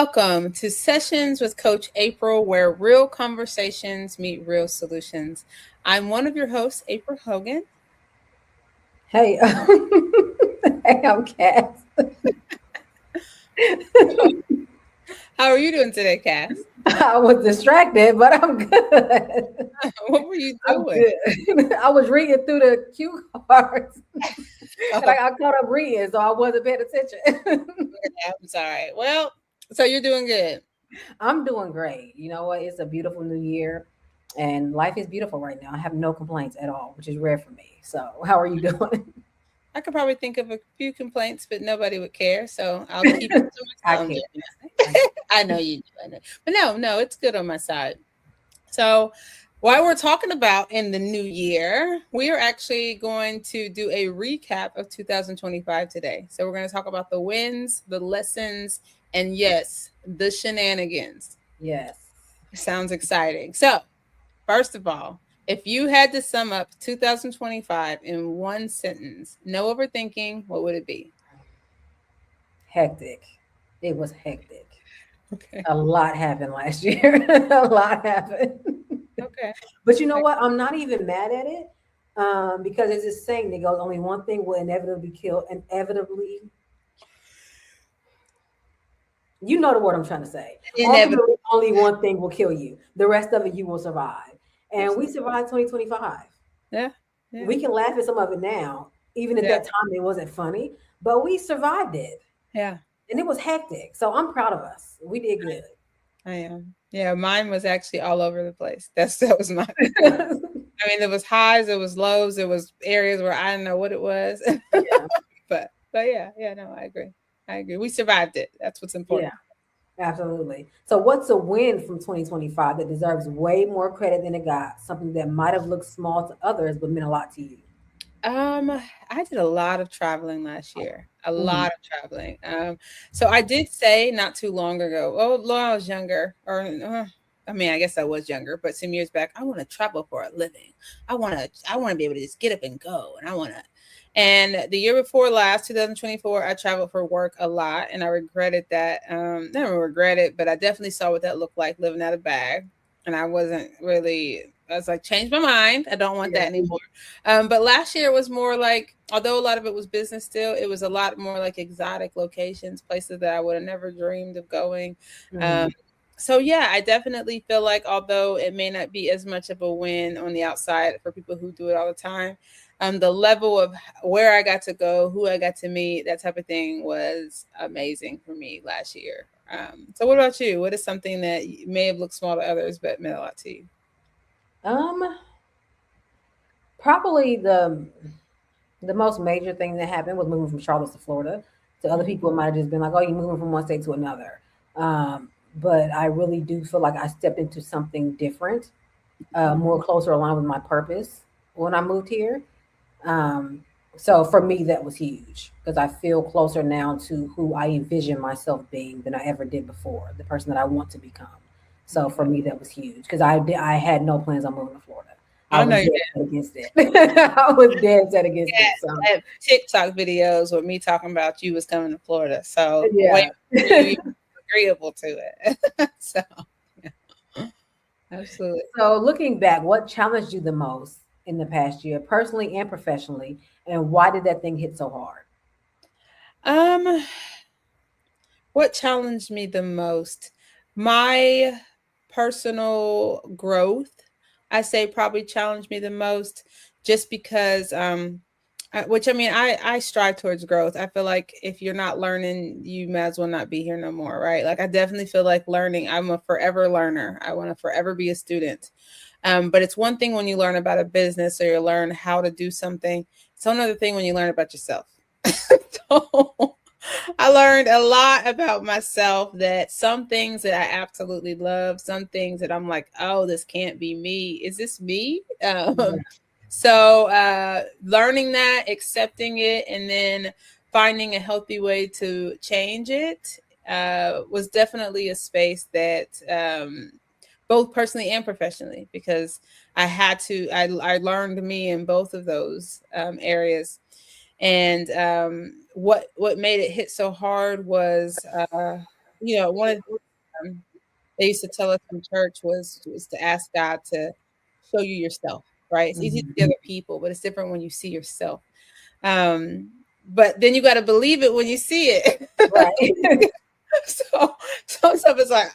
Welcome to Sessions with Coach April, where real conversations meet real solutions. I'm one of your hosts, April Hogan. Hey, hey, I'm Cass. How are you doing today, Cass? I was distracted, but I'm good. What were you I'm doing? good. I was reading through the cue cards, and Oh, I caught up reading, so I wasn't paying attention. I'm sorry. Well, so you're doing good. I'm doing great. You know what? It's a beautiful new year, and life is beautiful right now. I have no complaints at all, which is rare for me. So, how are you doing? I could probably think of a few complaints, but nobody would care, so I'll keep it to I myself. can't. I know you do. I know. But no, it's good on my side. So, while we're talking about in the new year, we are actually going to do a recap of 2025 today. So, we're going to talk about the wins, the lessons, and yes, the shenanigans. Yes. Sounds exciting. So, first of all, if you had to sum up 2025 in one sentence, no overthinking, what would it be? Hectic. It was hectic. Okay. A lot happened last year. A lot happened. Okay. But you know what? I'm not even mad at it because there's this saying that goes, only one thing will inevitably kill, inevitably, you know the word I'm trying to say. Inevitable. Ultimately, only one thing will kill you. The rest of it, you will survive. And we Absolutely. survived 2025. Yeah. Yeah. We can laugh at some of it now, even at Yeah. that time it wasn't funny, but we survived it. Yeah. And it was hectic. So I'm proud of us. We did good. I am. Yeah, mine was actually all over the place. That was mine. I mean, there was highs, there was lows, there was areas where I didn't know what it was. Yeah. But yeah, no, I agree. I agree. We survived it. That's what's Yeah. important. Absolutely. So, what's a win from 2025 that deserves way more credit than it got? Something that might have looked small to others but meant a lot to you. Um, I did a lot of traveling last year. A Mhm. lot of traveling. So I did say not too long ago, oh, when I was younger, or I mean, I guess I was younger, but some years back, I want to travel for a living. I want to be able to just get up and go, and I want to. And the year before last, 2024, I traveled for work a lot, and I regretted that. Never regret it, but I definitely saw what that looked like living out of bag, and I wasn't really. I was like, change my mind. I don't want Yeah. that anymore. But last year was more like, although a lot of it was business still, it was a lot more like exotic locations, places that I would have never dreamed of going. Um, Mhm. so yeah, I definitely feel like although it may not be as much of a win on the outside for people who do it all the time, the level of where I got to go, who I got to meet, that type of thing was amazing for me last year. So what about you? What is something that may have looked small to others but meant a lot to you? Um, Probably the most major thing that happened was moving from Charlotte to Florida. To other Mhm. people, it might have just been like, "Oh, you're moving from one state to another." But I really do feel like I stepped into something different, more closer aligned with my purpose when I moved here. Um, so for me, that was huge because I feel closer now to who I envision myself being than I ever did before, the person that I want to become. So for Okay. me, that was huge because I had no plans on moving to Florida. I I was know you dead set against it. I was dead set against it. So had TikTok videos with me talking about you was coming to Florida. So way yeah. for you agreeable to it. So yeah, absolutely. So looking back, what challenged you the most in the past year, personally and professionally, and why did that thing hit so hard? Um, what challenged me the most? My personal growth, I say probably challenged me the most just because which I mean I strive towards growth. I feel like if you're not learning, you might as well not be here no more, right? Like I definitely feel like learning. I'm a forever learner. I want to forever be a student. But it's one thing when you learn about a business or you learn how to do something. It's another thing when you learn about yourself. So I learned a lot about myself that some things that I absolutely love, some things that I'm like, oh, this can't be me. Is this me? Yeah. So learning that, accepting it, and then finding a healthy way to change it was definitely a space that both personally and professionally, because I learned me in both of those areas. And what made it hit so hard was one of the they used to tell us in church was to ask God to show you yourself, right? It's easy to see Mhm. other people, but it's different when you see yourself. But then you got to believe it when you see it. Right. So some stuff is like,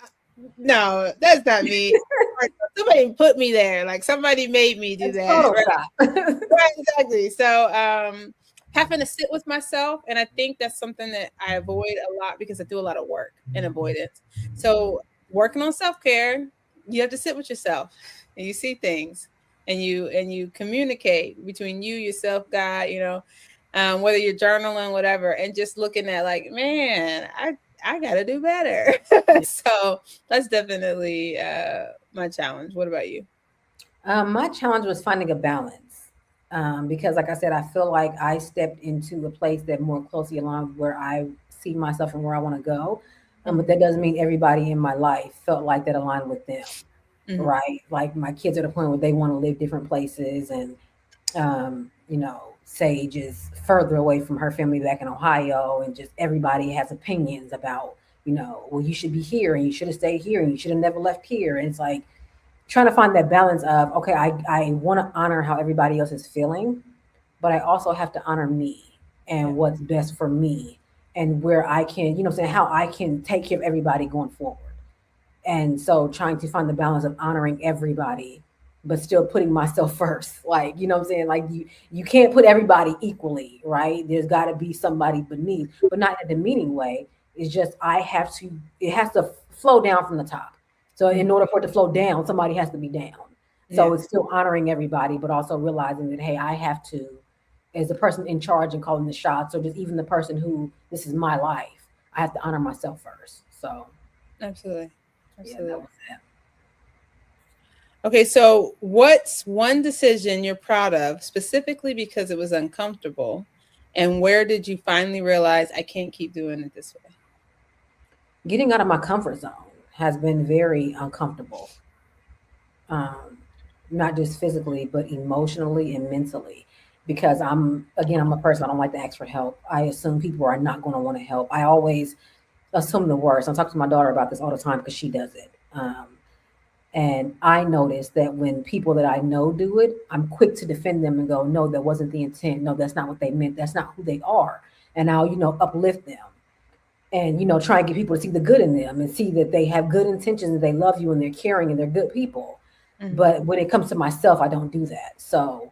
no, that's not me. Or somebody put me there. Like somebody made me do It's that. Photoshop. Right, exactly. So, having to sit with myself, and I think that's something that I avoid a lot because I do a lot of work and avoidance. So, working on self care, you have to sit with yourself, and you see things, and you communicate between you, yourself, God. Whether you're journaling, whatever, and just looking at like, man, I got to do better. So that's definitely my challenge. What about you? My challenge was finding a balance, because, like I said, I feel like I stepped into a place that more closely aligns with where I see myself and where I want to go. But Mhm. that doesn't mean everybody in my life felt like that aligned with them, Mhm. right? Like my kids are at a point where they want to live different places, and Sage is further away from her family back in Ohio, and just everybody has opinions about, well, you should be here, and you should have stayed here, and you should have never left here. And it's like trying to find that balance of, okay, I want to honor how everybody else is feeling, but I also have to honor me Yeah. and what's best for me, and where I can, saying how I can take care of everybody going forward. And so trying to find the balance of honoring everybody but still putting myself first, like, what I'm saying, like, you can't put everybody equally, right? There's got to be somebody beneath, but not in a demeaning way. It's just I have to, it has to flow down from the top. So in Mhm. order for it to flow down, somebody has to be down. So Yeah. it's still honoring everybody, but also realizing that, hey, I have to, as the person in charge and calling the shots, or just even the person who, this is my life, I have to honor myself first. So Absolutely. yeah, that Absolutely. was that. Okay, so what's one decision you're proud of specifically because it was uncomfortable? And where did you finally realize I can't keep doing it this way? Getting out of my comfort zone has been very uncomfortable, um, not just physically, but emotionally and mentally. Because I'm a person, I don't like to ask for help. I assume people are not going to want to help. I always assume the worst. I talk to my daughter about this all the time because she does it. And I notice that when people that I know do it, I'm quick to defend them and go, no, that wasn't the intent. No, that's not what they meant. That's not who they are. And I'll, uplift them, and try and get people to see the good in them and see that they have good intentions and they love you and they're caring and they're good people. Mhm. But when it comes to myself, I don't do that. So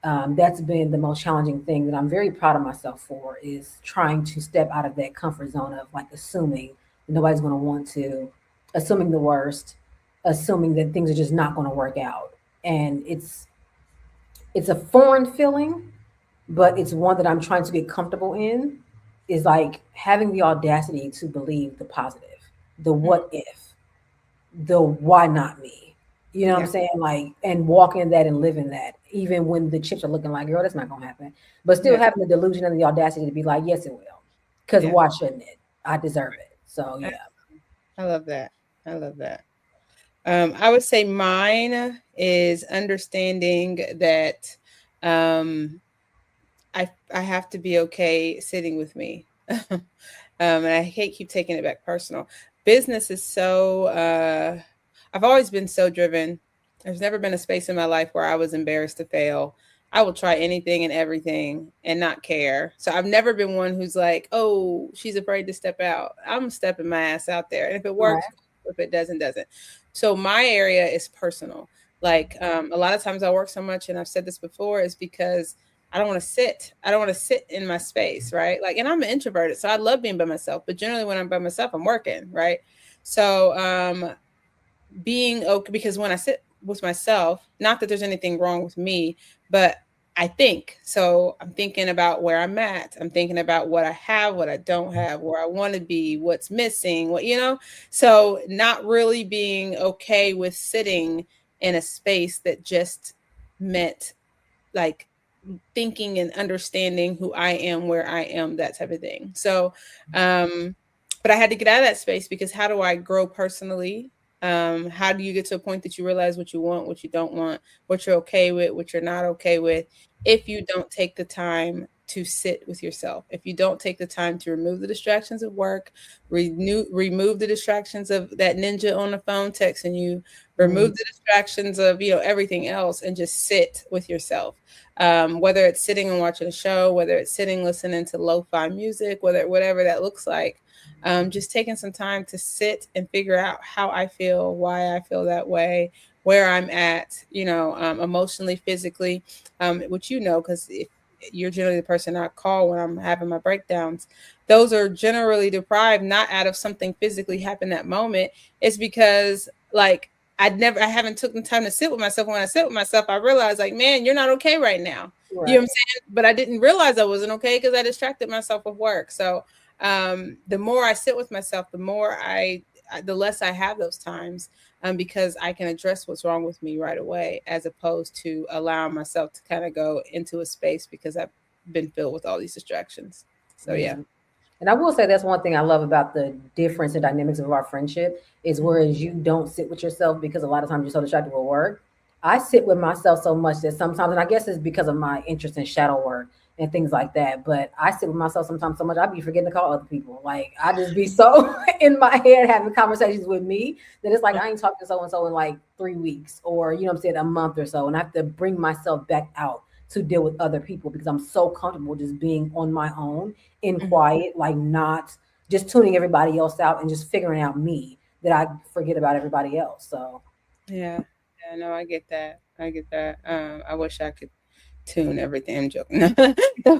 that's been the most challenging thing that I'm very proud of myself for, is trying to step out of that comfort zone of like assuming that nobody's going to want to, assuming the worst, assuming that things are just not going to work out. And it's a foreign feeling, but it's one that I'm trying to get comfortable in, is like having the audacity to believe the positive, the Mm. what if, the why not me. You know what Yeah. I'm saying? Like, and walking in that and living that, even when the chips are looking like, girl, that's not gonna happen. But still Yeah. having the delusion and the audacity to be like, yes, it will. Because Yeah. why shouldn't it? I deserve it. So I yeah. I love that. I love that. I would say mine is understanding that um, I have to be okay sitting with me. And I hate keep taking it back personal. Business is so I've always been so driven. There's never been a space in my life where I was embarrassed to fail. I will try anything and everything and not care. So I've never been one who's like, "Oh, she's afraid to step out." I'm stepping my ass out there. And if it Right. works, cool. If it doesn't, doesn't. So my area is personal. Like a lot of times I work so much, and I've said this before, is because I don't want to sit. I don't want to sit in my space, right? Like, and I'm an introverted, so I love being by myself. But generally, when I'm by myself, I'm working, right? So, being okay, because when I sit with myself, not that there's anything wrong with me, but I think so. I'm thinking about where I'm at. I'm thinking about what I have, what I don't have, where I want to be, what's missing, So, not really being okay with sitting in a space that just meant like thinking and understanding who I am, where I am, that type of thing. So, but I had to get out of that space because how do I grow personally? How do you get to a point that you realize what you want, what you don't want, what you're okay with, what you're not okay with, if you don't take the time to sit with yourself. If you don't take the time to remove the distractions of work, remove the distractions of that ninja on the phone texting you, remove Mm, the distractions of, everything else, and just sit with yourself. Whether it's sitting and watching a show, whether it's sitting listening to lo-fi music, whatever that looks like, just taking some time to sit and figure out how I feel, why I feel that way, where I'm at, emotionally, physically, which because if you're generally the person I call when I'm having my breakdowns, those are generally deprived not out of something physically happened that moment. It's because like I haven't took the time to sit with myself. When I sit with myself, I realize like, man, you're not okay right now. You know what I'm right. saying? But I didn't realize I wasn't okay because I distracted myself with work. So the more I sit with myself, the more the less I have those times, because I can address what's wrong with me right away, as opposed to allowing myself to kind of go into a space because I've been filled with all these distractions. So yeah. Yeah. And I will say that's one thing I love about the difference in dynamics of our friendship is Mhm. whereas you don't sit with yourself because a lot of times you're so distracted with work. I sit with myself so much that sometimes, and I guess it's because of my interest in shadow work and things like that. But I sit with myself sometimes so much I be forgetting to call other people. Like I just be so in my head having conversations with me that it's like I ain't talking to so and so in like 3 weeks or you know what I'm saying a month or so, and I have to bring myself back out to deal with other people because I'm so comfortable just being on my own in Mhm. quiet, like not just tuning everybody else out and just figuring out me that I forget about everybody else. So Yeah. Yeah, no, I get that. I get that. I wish I could tune everything. I'm joking.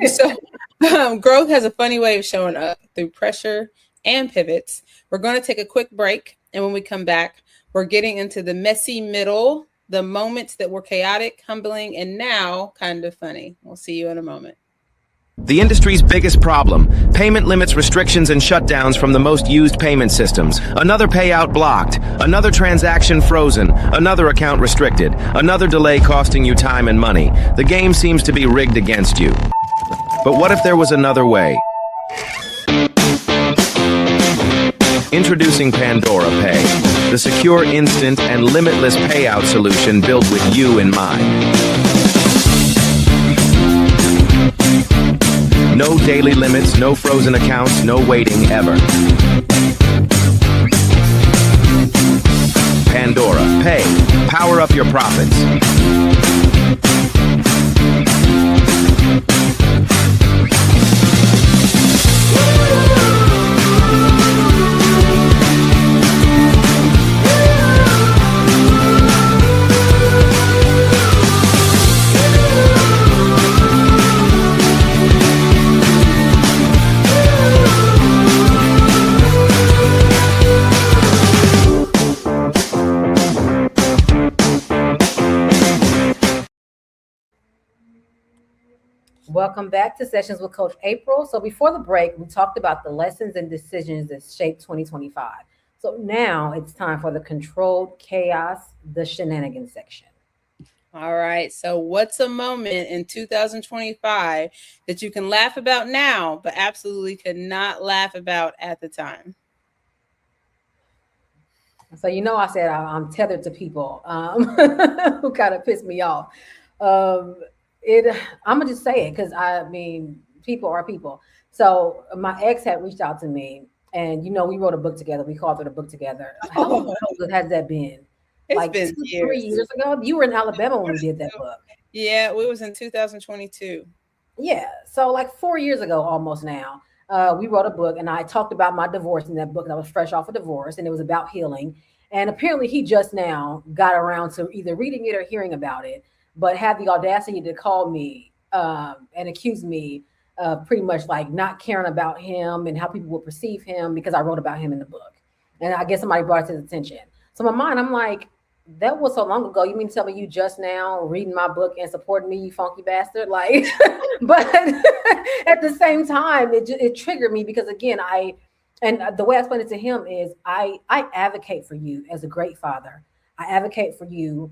So, growth has a funny way of showing up through pressure and pivots. We're going to take a quick break. And when we come back, we're getting into the messy middle, the moments that were chaotic, humbling, and now kind of funny. We'll see you in a moment. The industry's biggest problem: payment limits, restrictions, and shutdowns from the most used payment systems. Another payout blocked, another transaction frozen, another account restricted, another delay costing you time and money. The game seems to be rigged against you. But what if there was another way? Introducing Pandora Pay, the secure, instant, and limitless payout solution built with you in mind. No daily limits, no frozen accounts, no waiting ever. Pandora Pay. Power up your profits. welcome back to Sessions with Coach April. So before the break, we talked about the lessons and decisions that shaped 2025. So now it's time for the controlled chaos, the shenanigans section. All right. So, what's a moment in 2025 that you can laugh about now, but absolutely could not laugh about at the time? So I said I'm tethered to people who kind of piss me off. Um, it I'm gonna just say it because I mean people are people. So my ex had reached out to me, and we wrote a book together. We called it a book together. How long ago has that been? It's Like been 2, 3 years years. ago. You were in Alabama when we did that book. Yeah, it was in 2022. Yeah. So like 4 years ago, almost now, we wrote a book, and I talked about my divorce in that book. And I was fresh off a divorce, and it was about healing. And apparently, he just now got around to either reading it or hearing about it, but had the audacity to call me and accuse me of pretty much like not caring about him and how people will perceive him because I wrote about him in the book. And I guess somebody brought it to his attention. So in my mind, I'm like, that was so long ago. You mean to tell me you just now reading my book and supporting me, you funky bastard? Like, but at the same time, it triggered me because again, and the way I explained it to him is I advocate for you as a great father. I advocate for you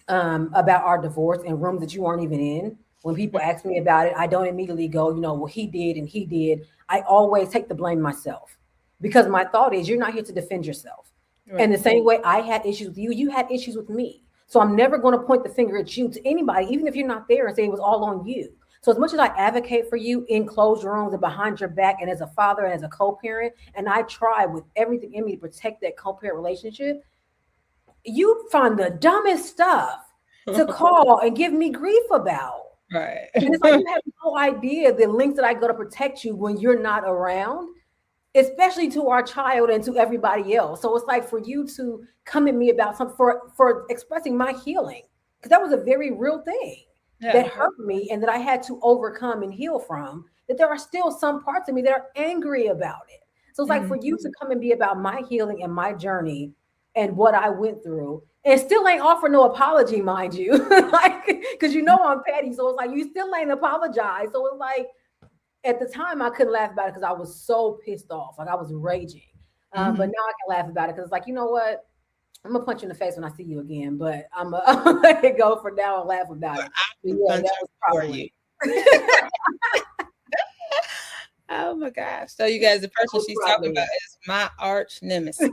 about our divorce in rooms that you weren't even in. When people ask me about it, I don't immediately go, well, he did and he did. I always take the blame myself because my thought is you're not here to defend yourself. And Right. the same way I had issues with you, you had issues with me. So I'm never going to point the finger at you to anybody, even if you're not there, and say it was all on you. So as much as I advocate for you in closed rooms and behind your back and as a father and as a co-parent, and I try with everything in me to protect that co-parent relationship, you find the dumbest stuff to call and give me grief about. Right. And it's like you have no idea the lengths that I go to protect you when you're not around, especially to our child and to everybody else. So it's like for you to come at me about something for expressing my healing, because that was a very real thing that hurt me and that I had to overcome and heal from. That there are still some parts of me that are angry about it. So it's like for you to come and be about my healing and my journey and what I went through, and still ain't offer no apology, mind you, like because you know I'm petty. So it's like you still ain't apologize. So it's like at the time I couldn't laugh about it because I was so pissed off, like I was raging. But now I can laugh about it because it's like, you know what? I'm gonna punch you in the face when I see you again, but I'm gonna let it go for now and laugh about it. But yeah, that was probably. Oh my gosh! So you guys, the person she's talking about is my arch nemesis.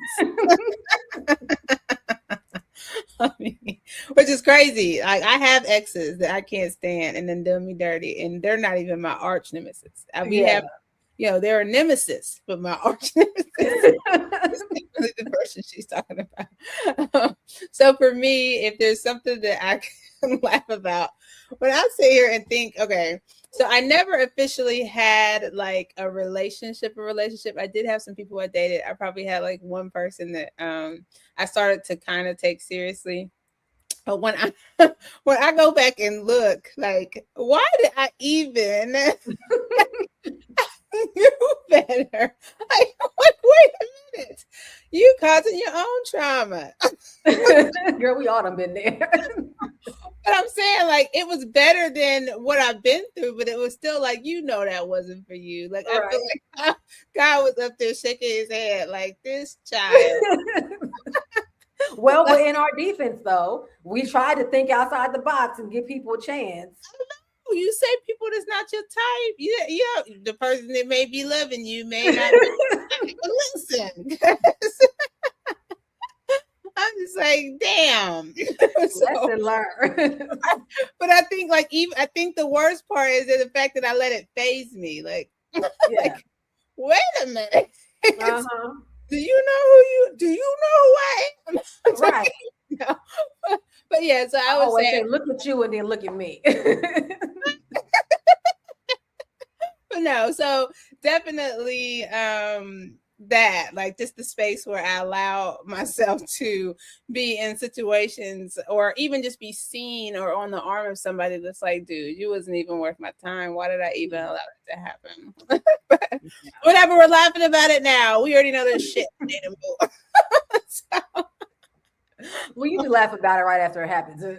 I mean, which is crazy. Like I have exes that I can't stand, and then do me dirty, and they're not even my arch nemesis. We have, they're a nemesis, but my arch nemesis is really the person she's talking about. So for me, if there's something that I can laugh about, when I sit here and think, okay, so I never officially had like a relationship. I did have some people I dated. I probably had like one person that I started to kind of take seriously. But when I go back and look, like, why did I even knew better? Like, wait a minute. You causing your own trauma. Girl, we all done been there. But I'm saying, like, it was better than what I've been through, but it was still like, that wasn't for you. Like, I feel like God was up there shaking his head, like, this child. Well, but in our defense, though, we try to think outside the box and give people a chance. You say people that's not your type. Yeah, the person that may be loving you may not be. Listen. I'm just like, damn. Lesson learned. But I think I think the worst part is that the fact that I let it phase me. Like, like wait a minute. Do you know who I am? Right. No. But yeah, so I would say look at you and then look at me. But no, so definitely that, like, just the space where I allow myself to be in situations or even just be seen or on the arm of somebody that's like, dude, you wasn't even worth my time. Why did I even allow it to happen? But whatever, we're laughing about it now. We already know there's shit. So, well, you can laugh about it right after it happens. Right.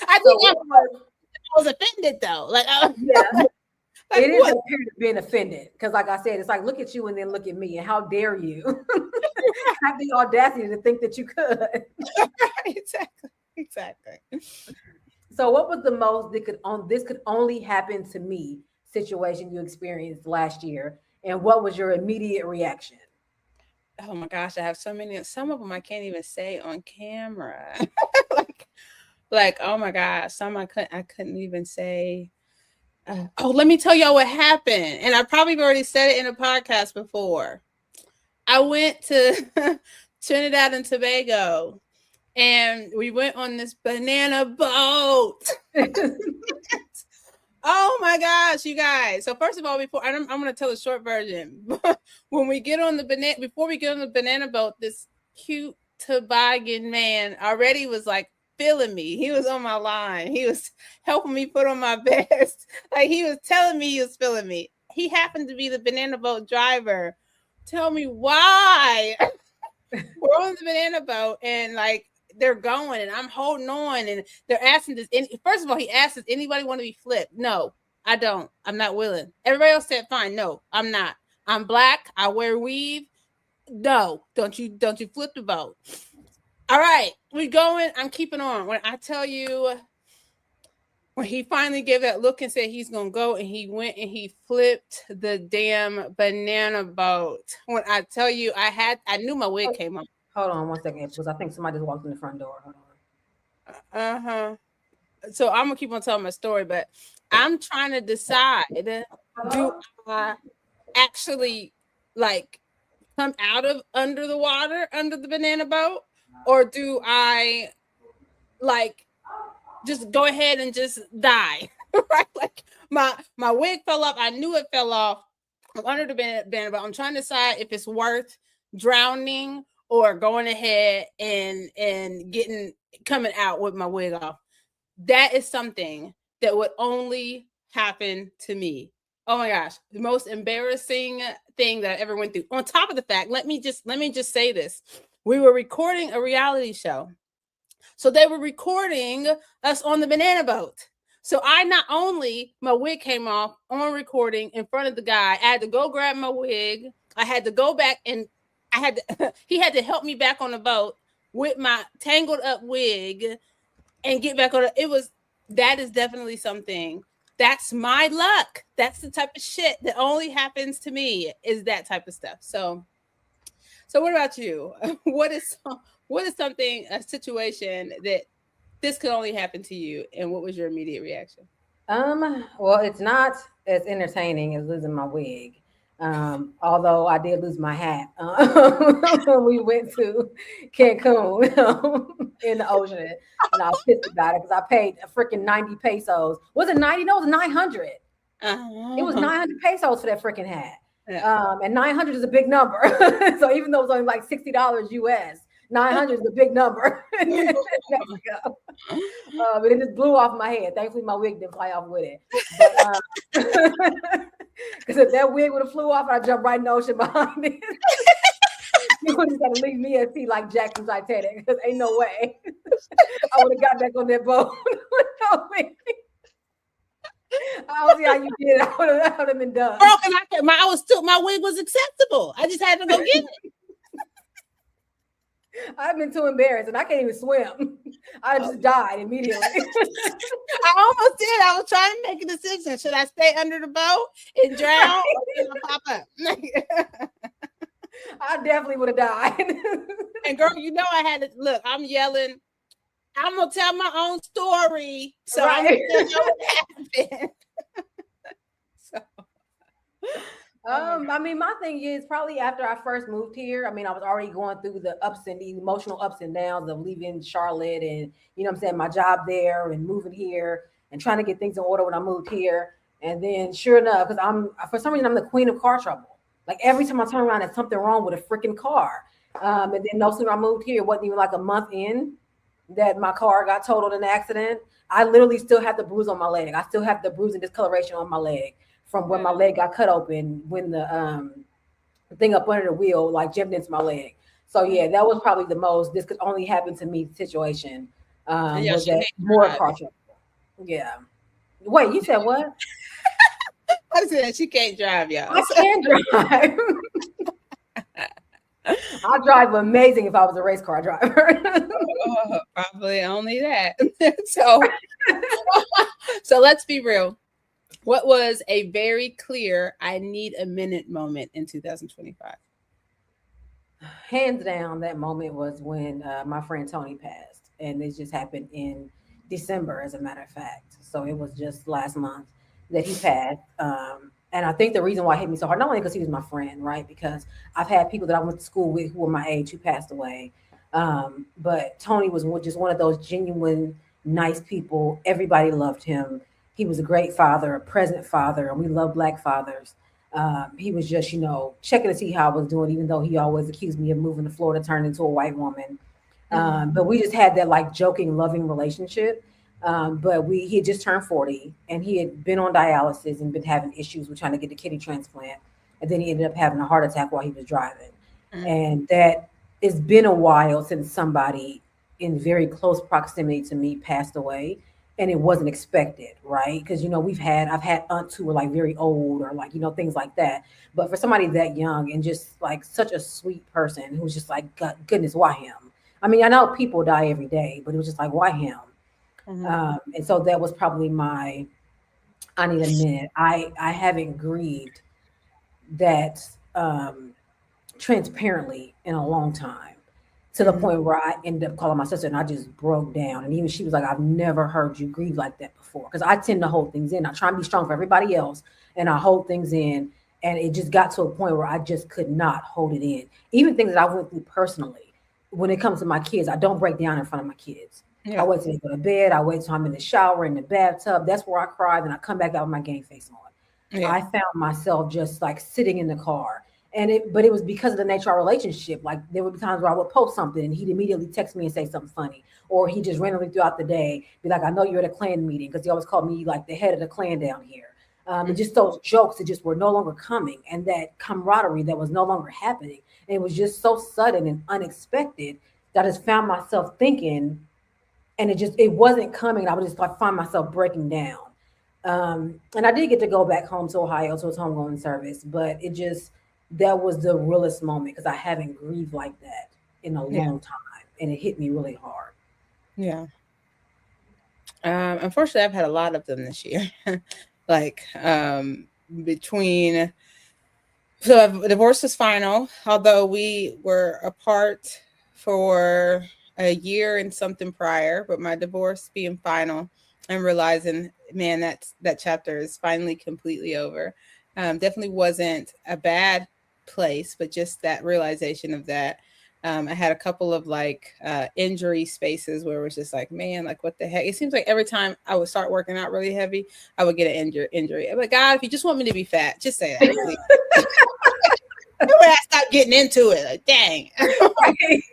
I think I was offended though. Like, like, it is a period of being offended because, like I said, it's like look at you and then look at me, and how dare you have the audacity to think that you could? Exactly. So, what was the most this could only happen to me situation you experienced last year, and what was your immediate reaction? Oh my gosh, I have so many. Some of them I can't even say on camera. like, oh my gosh, some I couldn't even say. Let me tell y'all what happened. And I probably already said it in a podcast before. I went to Trinidad and Tobago and we went on this banana boat. Oh my gosh, you guys. So first of all, I'm going to tell a short version. Before we get on the banana boat, this cute toboggan man already was like feeling me. He was on my line. He was helping me put on my best. Like, he was telling me he was feeling me. He happened to be the banana boat driver. Tell me why. We're on the banana boat and like they're going and I'm holding on and they're asking this. First of all, he asked, does anybody want to be flipped? No, I don't. I'm not willing. Everybody else said, fine. No, I'm not. I'm black. I wear weave. No, don't you flip the boat. All right, we going. I'm keeping on. When I tell you, when he finally gave that look and said he's gonna go, and he went and he flipped the damn banana boat. When I tell you, I knew my wig came off. Hold on 1 second, because I think somebody just walked in the front door. Hold on. so I'm gonna keep on telling my story, but I'm trying to decide, do I actually like come out of under the water under the banana boat, or do I like just go ahead and just die? Right? Like my wig fell off. I knew it fell off. I'm under the banana boat. I'm trying to decide if it's worth drowning or going ahead and getting coming out with my wig off. That is something that would only happen to me. Oh my gosh, the most embarrassing thing that I ever went through. On top of the fact, let me just say this. We were recording a reality show. So they were recording us on the banana boat. So I not only my wig came off on recording in front of the guy, I had to go grab my wig. I had to go back and he had to help me back on the boat with my tangled up wig and get back on it. That is definitely something. That's my luck. That's the type of shit that only happens to me, is that type of stuff. So what about you? What is something, a situation that this could only happen to you, and what was your immediate reaction? Well, it's not as entertaining as losing my wig. Although I did lose my hat when we went to Cancun in the ocean, and I was pissed about it because I paid a freaking 90 pesos. Was it 90? No, it was 900. It was 900 pesos for that freaking hat. And 900 is a big number. So even though it was only like $60 US, 900 is a big number in Mexico. But it just blew off my head. Thankfully, my wig didn't fly off with it. Because if that wig would have flew off, I'd jump right in the ocean behind it. You would have got to leave me at sea like Jack from Titanic. Because ain't no way I would have got back on that boat with no wig. I don't see how you did it. I would have been done. Bro, my wig was acceptable. I just had to go get it. I've been too embarrassed, and I can't even swim. I just died immediately. I almost did. I was trying to make a decision. Should I stay under the boat and drown, or should I pop up? I definitely would have died. And girl, you know I had to look. I'm yelling. I'm gonna tell my own story, so right. I'm gonna tell what happened. So. I mean, my thing is probably after I first moved here, I mean, I was already going through the emotional ups and downs of leaving Charlotte and, you know what I'm saying, my job there and moving here and trying to get things in order when I moved here. And then sure enough, because for some reason, I'm the queen of car trouble. Like every time I turn around, there's something wrong with a freaking car. And then no sooner I moved here, it wasn't even like a month in that my car got totaled in an accident. I literally still have the bruise on my leg. I still have the bruise and discoloration on my leg from when my leg got cut open when the thing up under the wheel like jammed into my leg. So yeah, that was probably the most this could only happen to me situation. Was that more car trouble. Yeah. Wait, you said what? I said she can't drive, y'all. I can drive. I'd drive amazing if I was a race car driver. Probably only that. So let's be real. What was a very clear I need a minute moment in 2025? Hands down, that moment was when my friend Tony passed. And it just happened in December, as a matter of fact. So it was just last month that he passed. And I think the reason why it hit me so hard, not only because he was my friend, right? Because I've had people that I went to school with who were my age who passed away. But Tony was just one of those genuine, nice people. Everybody loved him. He was a great father, a present father, and we love Black fathers. He was just, checking to see how I was doing, even though he always accused me of moving to Florida, turned into a white woman. But we just had that like joking, loving relationship. But he had just turned 40 and he had been on dialysis and been having issues with trying to get the kidney transplant. And then he ended up having a heart attack while he was driving. And that it's been a while since somebody in very close proximity to me passed away. And it wasn't expected, right? Because, I've had aunts who were like very old or like, things like that. But for somebody that young and just like such a sweet person who's just like, goodness, why him? I mean, I know people die every day, but it was just like, why him? And so that was probably I need a minute. I haven't grieved that transparently in a long time. to the Mhm. point where I ended up calling my sister and I just broke down. And even she was like, I've never heard you grieve like that before. Because I tend to hold things in. I try and be strong for everybody else and I hold things in. And it just got to a point where I just could not hold it in. Even things that I went through personally. When it comes to my kids, I don't break down in front of my kids. I Yeah. wait till they go to bed. I wait till I'm in the shower, in the bathtub. That's where I cry. Then I come back out with my game face on. Yeah. I found myself just like sitting in the car. But it was because of the nature of our relationship. Like there would be times where I would post something and he'd immediately text me and say something funny. Or he just randomly throughout the day be like, I know you're at a clan meeting because he always called me like the head of the clan down here. And Mhm. just those jokes that just were no longer coming and that camaraderie that was no longer happening. And it was just so sudden and unexpected that I just found myself thinking, and it wasn't coming. I would just like find myself breaking down. And I did get to go back home to Ohio to his homegoing service, but it just that was the realest moment because I haven't grieved like that in a Yeah. long time, and it hit me really hard. Yeah. Unfortunately, I've had a lot of them this year. Like, between so divorce was final, although we were apart for a year and something prior, but my divorce being final and realizing, man, that chapter is finally completely over. Definitely wasn't a bad place, but just that realization of that. I had a couple of like injury spaces where it was just like, man, like what the heck? It seems like every time I would start working out really heavy, I would get an injury. I'm like, God, if you just want me to be fat, just say that, please. I stopped getting into it. Like, dang. Right.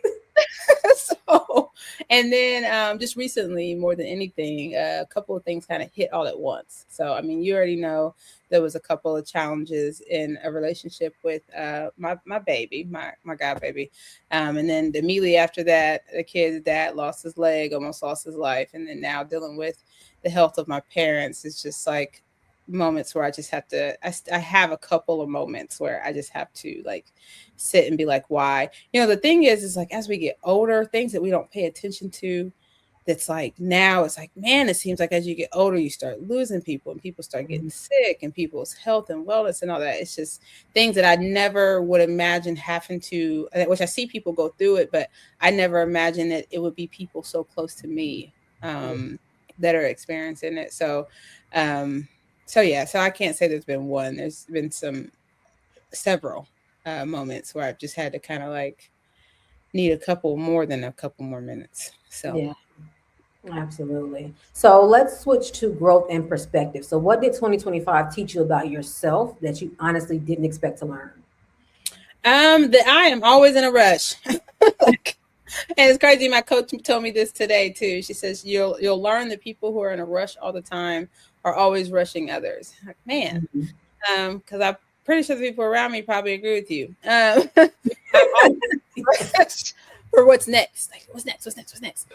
So, and then just recently, more than anything, a couple of things kind of hit all at once. So, I mean, you already know there was a couple of challenges in a relationship with my baby, my god baby, and then immediately after that, the kid's dad lost his leg, almost lost his life, and then now dealing with the health of my parents is just like moments where I just have to. I have a couple of moments where I just have to like sit and be like, why? You know, the thing is like as we get older, things that we don't pay attention to, that's like now it's like, man, it seems like as you get older, you start losing people and people start getting sick and people's health and wellness and all that. It's just things that I never would imagine having to, which I see people go through it, but I never imagined that it would be people so close to me that are experiencing it. Um, so yeah, so I can't say there's been one. There's been several moments where I've just had to kind of like need a couple more than a couple more minutes. So, Yeah, absolutely. So let's switch to growth and perspective. So, what did 2025 teach you about yourself that you honestly didn't expect to learn? that I am always in a rush. Like, and it's crazy. My coach told me this today too. She says you'll learn that people who are in a rush all the time are always rushing others. Like, man, Mhm. because I'm pretty sure the people around me probably agree with you. I'm always for what's next. Like, what's next? What's next? What's next?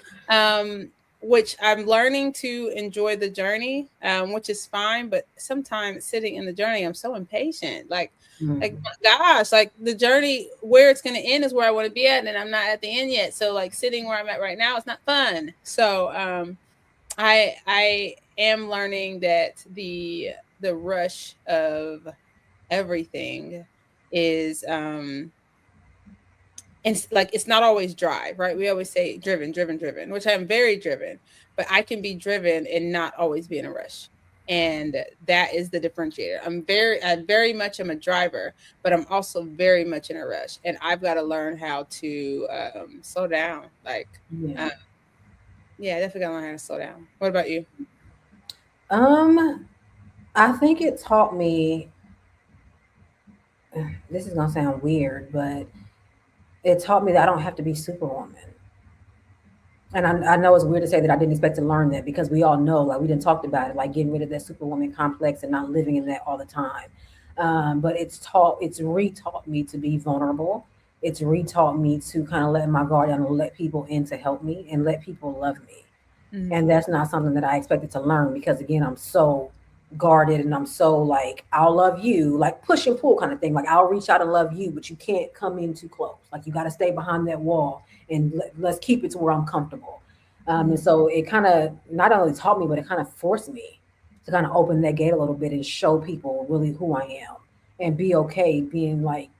Which I'm learning to enjoy the journey, which is fine. But sometimes sitting in the journey, I'm so impatient. Like Mhm. my gosh, like the journey where it's going to end is where I want to be at, and I'm not at the end yet. So like sitting where I'm at right now is not fun. So I am learning that the rush of everything is and like it's not always drive, right? We always say driven, driven, driven, which I'm very driven, but I can be driven and not always be in a rush. And that is the differentiator. I very much am a driver, but I'm also very much in a rush. And I've got to learn how to slow down. Like, Yeah. uh, yeah, I definitely got to learn how to slow down. What about you? Um, I think it taught me. This is gonna sound weird, but it taught me that I don't have to be Superwoman. And I know it's weird to say that I didn't expect to learn that because we all know, like we didn't talked about it, like getting rid of that Superwoman complex and not living in that all the time. But it's retaught me to be vulnerable. It's retaught me to kind of let my guard down and let people in to help me and let people love me. Mm-hmm. And that's not something that I expected to learn because again, I'm so guarded and I'm so like, I'll love you, like push and pull kind of thing. Like I'll reach out and love you, but you can't come in too close. Like you got to stay behind that wall and let's keep it to where I'm comfortable. And so it kind of not only taught me, but it kind of forced me to kind of open that gate a little bit and show people really who I am and be okay being like,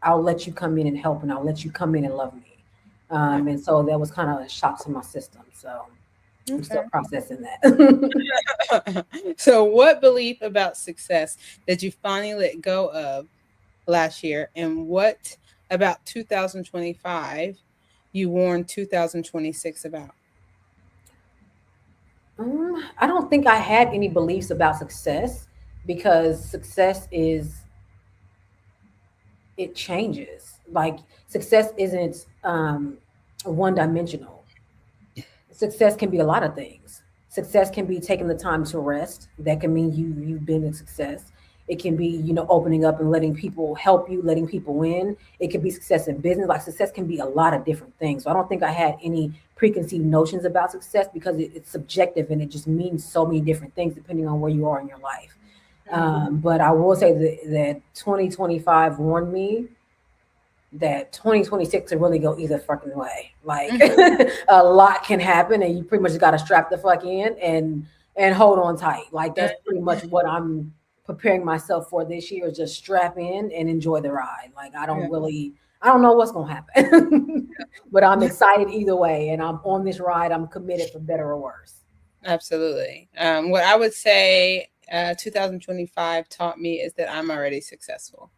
I'll let you come in and help and I'll let you come in and love me. And so that was kind of a shock to my system. So I'm still Okay. processing that. So, what belief about success did you finally let go of last year, and what about 2025 you warned 2026 about? I don't think I had any beliefs about success because success is it changes. Like success isn't one dimensional. Success can be a lot of things. Success can be taking the time to rest. That can mean you've been a success. It can be, opening up and letting people help you, letting people win. It could be success in business. Like success can be a lot of different things. So I don't think I had any preconceived notions about success because it's subjective and it just means so many different things depending on where you are in your life. But I will say that 2025 warned me that 2026 will really go either fucking way. Like a lot can happen and you pretty much got to strap the fuck in and hold on tight. Like that's pretty much what I'm preparing myself for this year is just strap in and enjoy the ride. Like I don't know what's going to happen, but I'm excited either way. And I'm on this ride. I'm committed for better or worse. Absolutely. What I would say 2025 taught me is that I'm already successful.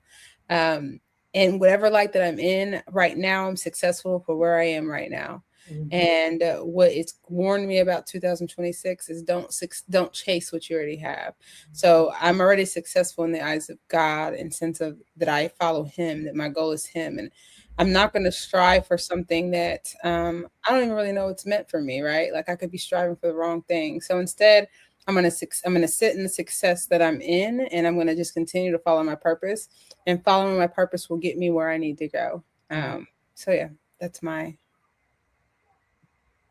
And whatever light that I'm in right now, I'm successful for where I am right now. Mm-hmm. And what it's warned me about 2026 is don't chase what you already have. So I'm already successful in the eyes of God, in sense of that I follow Him, that my goal is Him, and I'm not going to strive for something that I don't even really know what's meant for me. Right? Like I could be striving for the wrong thing. So instead, I'm gonna sit in the success that I'm in, and I'm gonna just continue to follow my purpose. And following my purpose will get me where I need to go. So yeah, that's my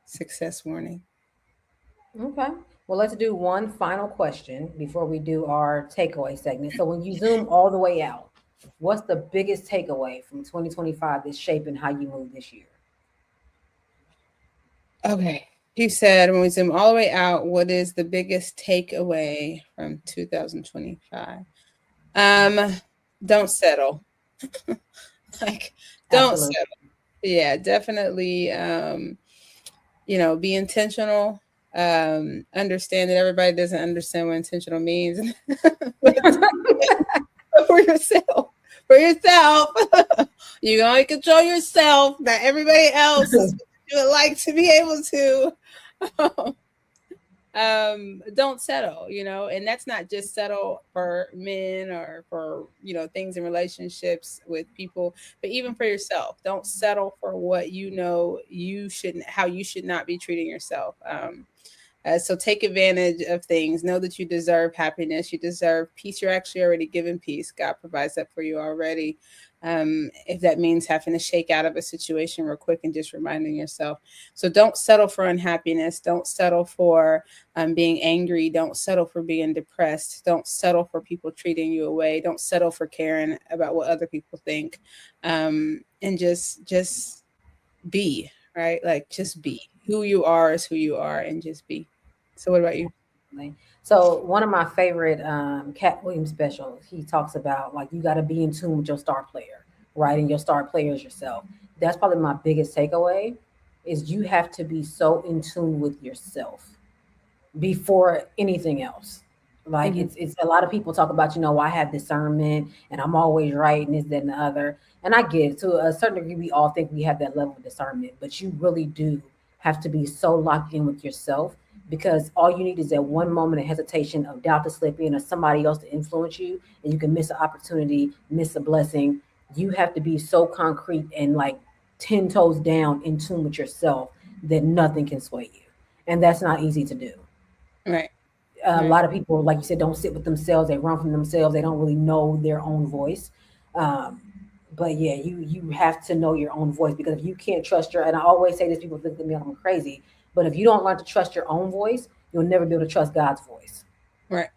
success warning. Okay. Well, let's do one final question before we do our takeaway segment. So when you zoom all the way out, what's the biggest takeaway from 2025 that's shaping how you move this year? Okay. You said when we zoom all the way out, what is the biggest takeaway from 2025? Don't settle. Like, don't Absolutely. settle. Yeah, definitely. Be intentional. Understand that everybody doesn't understand what intentional means. For yourself. For yourself. You can only control yourself, not everybody else. You would like to be able to. Don't settle, and that's not just settle for men or for things in relationships with people, but even for yourself. Don't settle for what you shouldn't, how you should not be treating yourself. So take advantage of things. Know that you deserve happiness. You deserve peace. You're actually already given peace. God provides that for you already. If that means having to shake out of a situation real quick and just reminding yourself. So don't settle for unhappiness. Don't settle for being angry. Don't settle for being depressed. Don't settle for people treating you away. Don't settle for caring about what other people think. And just be, right? Like just be. Who you are is who you are, and just be. So what about you? So one of my favorite Cat Williams specials, he talks about like you got to be in tune with your star player, right? And your star player is yourself. That's probably my biggest takeaway is you have to be so in tune with yourself before anything else. Like it's a lot of people talk about, I have discernment and I'm always right and this, that, and the other. And I get it. To a certain degree, we all think we have that level of discernment, but you really do have to be so locked in with yourself because all you need is that one moment of hesitation of doubt to slip in or somebody else to influence you and you can miss an opportunity, miss a blessing. You have to be so concrete and like 10 toes down in tune with yourself that nothing can sway you. And that's not easy to do. Right. A lot of people, like you said, don't sit with themselves. They run from themselves. They don't really know their own voice. But yeah, you have to know your own voice because if you can't trust and I always say this, people think that I'm crazy, but if you don't learn to trust your own voice, you'll never be able to trust God's voice. Right.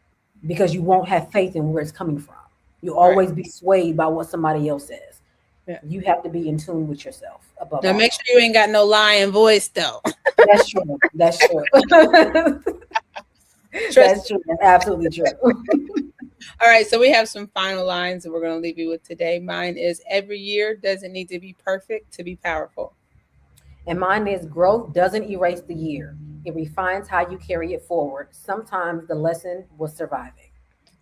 Because you won't have faith in where it's coming from. You'll always be swayed by what somebody else says. Yeah. You have to be in tune with yourself. Above now, all. make sure you ain't got no lying voice, though. That's true. That's true. That's true. That's absolutely true. All right. So we have some final lines that we're going to leave you with today. Mine is every year doesn't need to be perfect to be powerful. And mine is growth doesn't erase the year. It refines how you carry it forward. Sometimes the lesson was surviving.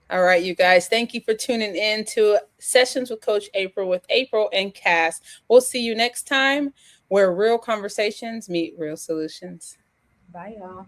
All right, you guys, thank you for tuning in to Sessions with Coach April with April and Cass. We'll see you next time where real conversations meet real solutions. Bye, y'all.